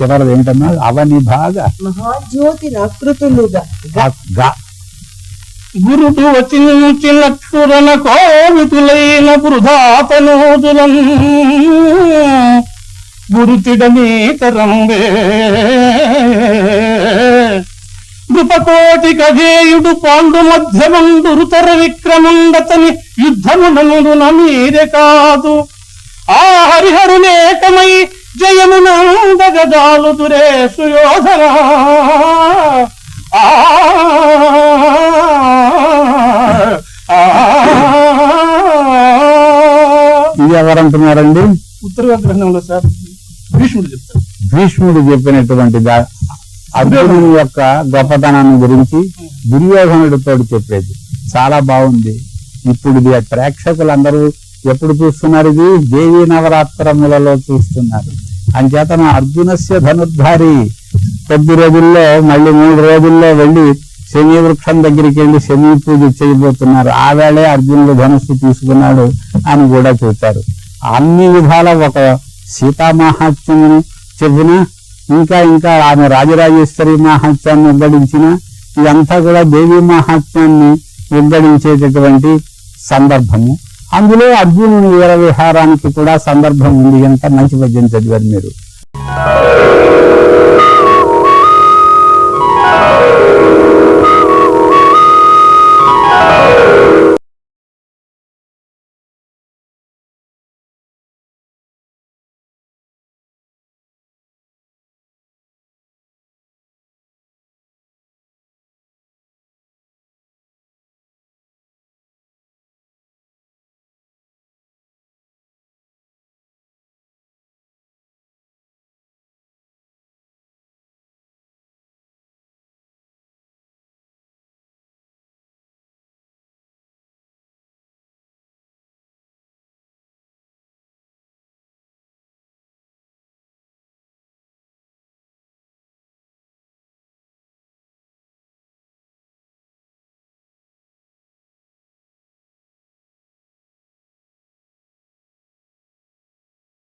చివరిది ఏంటన్నా అవని బాగా మహాజ్యోతి నకృతులుగా గురుడు వచించి లక్షురన కోవితులైన వృధాతనోదులం గురుతిడమీతరంబే నృపకోటి కజేయుడు పాండు మధ్యమందురుతర విక్రమండతని యుద్ధమునందున మీరే కాదు ఆ హరిహరునేకమై జయమునందగదాలుదురే సుయోధన ఇది ఎవరంటున్నారండి? ఉత్తర గ్రంథంలో సార్ భీష్ముడు చెప్తారు. భీష్ముడు చెప్పినటువంటి అర్జునుని యొక్క గొప్పతనాన్ని గురించి దుర్యోధనుడితో చెప్పేది చాలా బాగుంది. ఇప్పుడు ఇది ప్రేక్షకులందరూ ఎప్పుడు చూస్తున్నారు? ఇది దేవీ నవరాత్రములలో చూస్తున్నారు. అంచేతను అర్జునస్య ధనుర్ధారి కొద్ది రోజుల్లో మళ్ళీ 3 రోజుల్లో వెళ్ళి శమీ వృక్షం దగ్గరికి వెళ్ళి శమీ పూజ చేయబోతున్నారు. ఆ వేళే అర్జునుడు ధనుస్సు తీసుకున్నాడు అని కూడా చూశారు. అన్ని విధాల ఒక సీతామాహాత్మ్యమును చెప్పిన ఇంకా ఆమె రాజరాజేశ్వరి మహాత్మ్యాన్ని ఉగ్గడించిన ఇదంతా కూడా దేవీ మహాత్మ్యాన్ని ఉగ్గడించేటటువంటి సందర్భము. అందులో అర్జునుని వీర విహారానికి కూడా సందర్భం ఉంది కనుక మంచి పద్యం చదివారు మీరు.